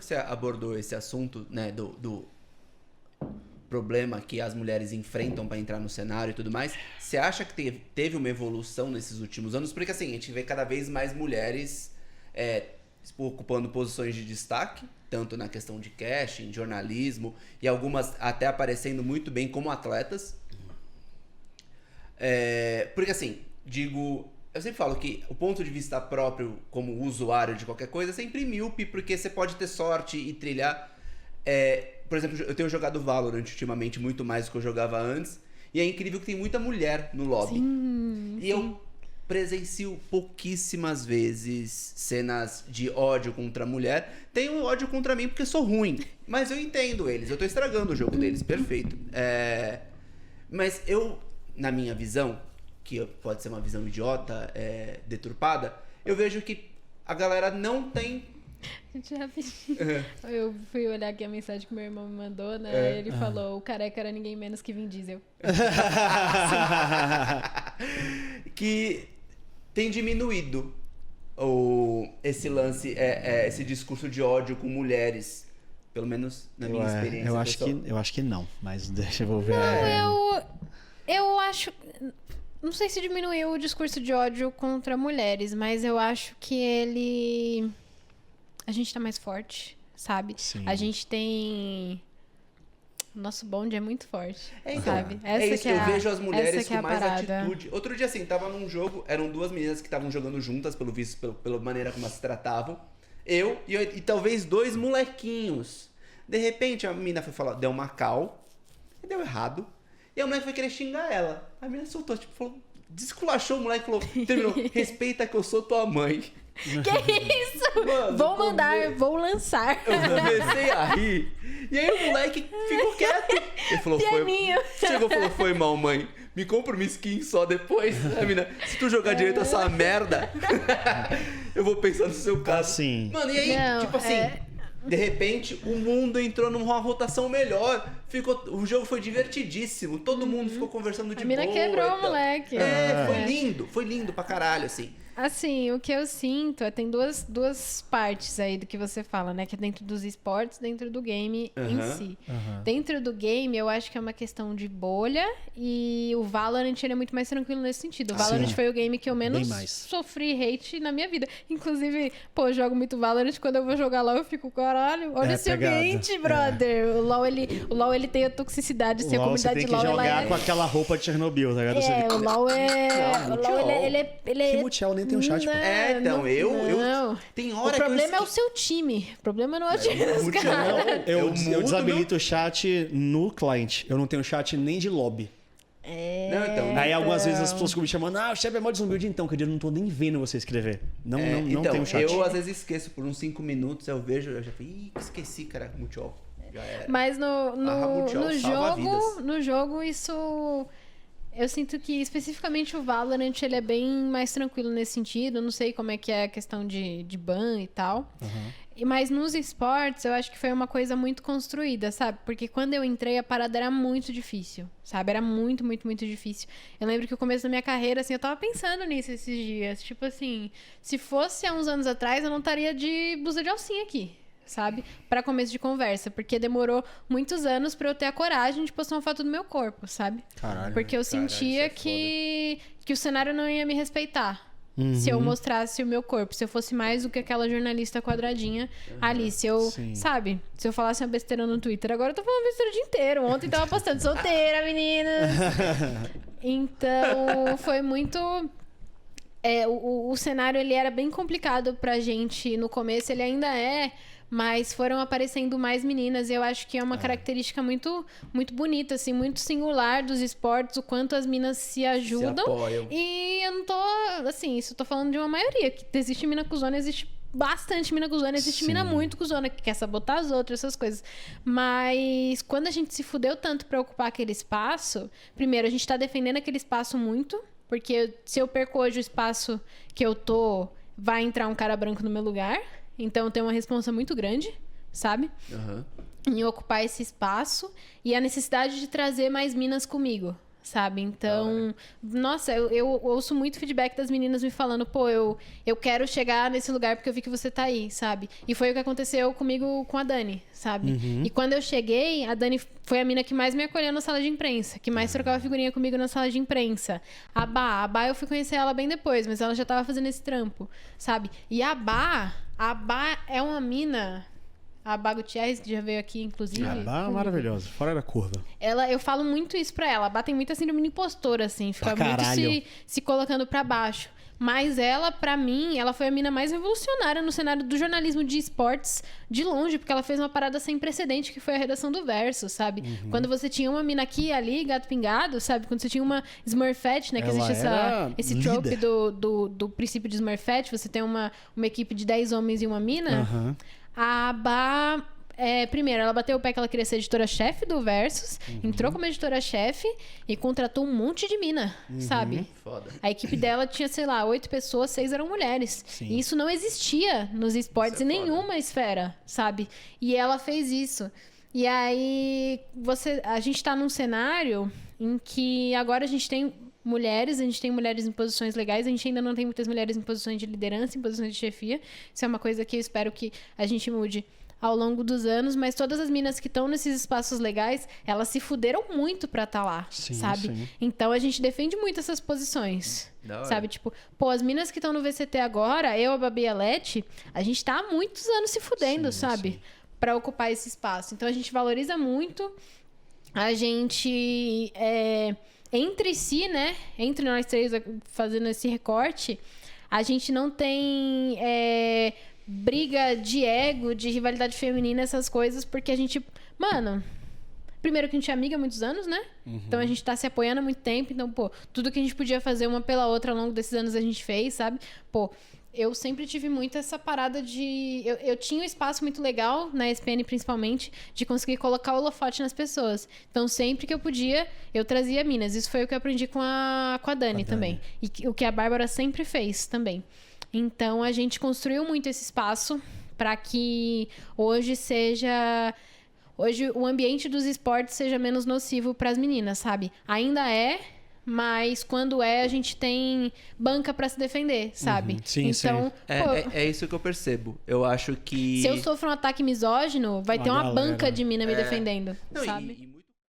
que você abordou esse assunto, né, do problema que as mulheres enfrentam para entrar no cenário e tudo mais, você acha que teve uma evolução nesses últimos anos? Porque assim, a gente vê cada vez mais mulheres ocupando posições de destaque, tanto na questão de casting, jornalismo, e algumas até aparecendo muito bem como atletas. Porque assim, eu sempre falo que o ponto de vista próprio como usuário de qualquer coisa é sempre míope, porque você pode ter sorte e trilhar. Por exemplo, eu tenho jogado Valorant ultimamente muito mais do que eu jogava antes, e é incrível que tem muita mulher no lobby. E eu presencio pouquíssimas vezes cenas de ódio contra a mulher. Tenho ódio contra mim porque sou ruim, mas eu entendo eles, eu tô estragando o jogo deles, perfeito. Mas eu, na minha visão, que pode ser uma visão idiota, deturpada, eu vejo que a galera não tem... Gente, rapidinho. Eu fui olhar aqui a mensagem que meu irmão me mandou, né? Ele falou, o careca era ninguém menos que Vin Diesel. Que tem diminuído esse lance, esse discurso de ódio com mulheres. Pelo menos na minha experiência. Eu acho que não, mas deixa eu ver. Eu acho... Não sei se diminuiu o discurso de ódio contra mulheres, mas eu acho que a gente tá mais forte, sabe? Sim. A gente tem... O nosso bonde é muito forte, sabe? Eu vejo as mulheres com mais parada. atitude. Outro dia, assim, tava num jogo, eram duas meninas que estavam jogando juntas, pelo visto, pela maneira como elas se tratavam. Eu e talvez 2 molequinhos. De repente, a menina foi falar, deu uma cal, e deu errado. E a moleque foi querer xingar ela. A menina soltou, tipo, falou, desculachou o moleque, falou, terminou, respeita que eu sou tua mãe. Que isso? Mano, vou lançar. Eu comecei a rir. E aí o moleque ficou quieto. Ele falou, chegou e falou, foi mal, mãe. Me compra uma skin só depois. A menina, se tu jogar direito essa merda, eu vou pensar no seu caso. Sim. Mano, e aí, tipo assim... De repente, o mundo entrou numa rotação melhor. O jogo foi divertidíssimo. Todo mundo ficou conversando de boa. A mina quebrou o moleque. Foi lindo pra caralho, assim. Assim, o que eu sinto tem duas partes aí do que você fala, né? Que é dentro dos esportes, dentro do game em si. Dentro do game, eu acho que é uma questão de bolha e o Valorant ele é muito mais tranquilo nesse sentido. O Valorant foi o game que eu menos sofri hate na minha vida. Inclusive, eu jogo muito Valorant, quando eu vou jogar LoL eu fico, caralho, olha esse ambiente, brother. O LoL ele tem a toxicidade, assim, a comunidade de LoL você tem que jogar com aquela roupa de Chernobyl, tá ligado? O LoL ele é... Que Multiel nem tem um chat, pô. Então, eu... Tem hora o problema é o seu time. O problema não é o time dos caras. Eu desabilito o chat no cliente. Eu não tenho chat nem de lobby. Aí algumas vezes as pessoas ficam me chamando, o chat é mó desumilde, então, que eu não tô nem vendo você escrever. Não tenho chat. Eu às vezes esqueço por uns 5 minutos, eu vejo, eu já falei, esqueci, cara, Multiol. Já era. Mas no jogo isso... Eu sinto que, especificamente, o Valorant, ele é bem mais tranquilo nesse sentido. Eu não sei como é que é a questão de ban e tal. Mas nos esportes, eu acho que foi uma coisa muito construída, sabe? Porque quando eu entrei, a parada era muito difícil, sabe? Era muito, muito, muito difícil. Eu lembro que o começo da minha carreira, assim, eu tava pensando nisso esses dias. Tipo assim, se fosse há uns anos atrás, eu não estaria de blusa de alcinha aqui, sabe? Pra começo de conversa. Porque demorou muitos anos pra eu ter a coragem de postar uma foto do meu corpo, sabe? Caralho. Porque eu sentia que o cenário não ia me respeitar. Se eu mostrasse o meu corpo. Se eu fosse mais do que aquela jornalista quadradinha ali. Se eu, sabe? Se eu falasse uma besteira no Twitter. Agora eu tô falando besteira o dia inteiro. Ontem tava postando solteira, meninas. Então, foi muito... O cenário, ele era bem complicado pra gente no começo. Ele ainda é... Mas foram aparecendo mais meninas. E eu acho que é uma característica muito, muito bonita, assim, muito singular dos esportes, o quanto as minas se ajudam. Se apoiam. E eu não tô, assim, isso eu tô falando de uma maioria. Que existe mina cuzona, existe bastante mina cuzona, existe mina muito cuzona, que quer sabotar as outras, essas coisas. Mas quando a gente se fudeu tanto pra ocupar aquele espaço, primeiro, a gente tá defendendo aquele espaço muito, porque se eu perco hoje o espaço que eu tô, vai entrar um cara branco no meu lugar. Então tem uma responsa muito grande, sabe? Em ocupar esse espaço e a necessidade de trazer mais minas comigo, sabe? Então, nossa, eu ouço muito feedback das meninas me falando, pô, eu quero chegar nesse lugar porque eu vi que você tá aí, sabe? E foi o que aconteceu comigo com a Dani, sabe? E quando eu cheguei, a Dani foi a mina que mais me acolheu na sala de imprensa, que mais trocava figurinha comigo na sala de imprensa. A Bá eu fui conhecer ela bem depois, mas ela já tava fazendo esse trampo, sabe? E a Bá é uma mina... A Bá Gutierrez, que já veio aqui, inclusive. A Bá é maravilhosa, fora da curva. Eu falo muito isso pra ela. A Bá tem muita síndrome de impostora, assim. Fica muito se colocando pra baixo. Mas ela, pra mim, ela foi a mina mais revolucionária no cenário do jornalismo de esportes de longe, porque ela fez uma parada sem precedente, que foi a redação do Verso, sabe? Quando você tinha uma mina aqui e ali, gato pingado, sabe? Quando você tinha uma Smurfette, né? Que existe esse trope do princípio de Smurfette, você tem uma equipe de 10 homens e uma mina... A Bá, primeiro, ela bateu o pé que ela queria ser editora-chefe do Versus, entrou como editora-chefe e contratou um monte de mina, sabe? Foda. A equipe dela tinha, sei lá, 8 pessoas, 6 eram mulheres. Sim. E isso não existia nos esportes em nenhuma esfera, sabe? E ela fez isso. E aí, a gente tá num cenário em que agora a gente tem mulheres em posições legais, a gente ainda não tem muitas mulheres em posições de liderança, em posições de chefia. Isso é uma coisa que eu espero que a gente mude ao longo dos anos, mas todas as minas que estão nesses espaços legais, elas se fuderam muito pra estar lá, sabe? Sim. Então a gente defende muito essas posições, sabe? Tipo, pô, as minas que estão no VCT agora, eu, a Babi e a Leti, a gente tá há muitos anos se fudendo, sabe? Pra ocupar esse espaço. Então a gente valoriza muito, a gente... Entre si, né? Entre nós três fazendo esse recorte, a gente não tem briga de ego, de rivalidade feminina, essas coisas, porque a gente... Mano, primeiro que a gente é amiga há muitos anos, né? Então a gente tá se apoiando há muito tempo. Então, pô, tudo que a gente podia fazer uma pela outra ao longo desses anos a gente fez, sabe? Pô... Eu sempre tive muito essa parada de... Eu tinha um espaço muito legal, na ESPN principalmente, de conseguir colocar o holofote nas pessoas. Então, sempre que eu podia, eu trazia minas. Isso foi o que eu aprendi com a Dani também. E o que a Bárbara sempre fez também. Então, a gente construiu muito esse espaço para que hoje o ambiente dos esportes seja menos nocivo para as meninas, sabe? Ainda é... Mas quando a gente tem banca pra se defender, sabe? Sim, então, é isso que eu percebo. Eu acho que... Se eu sofro um ataque misógino, vai ter uma banca de mina me defendendo, sabe?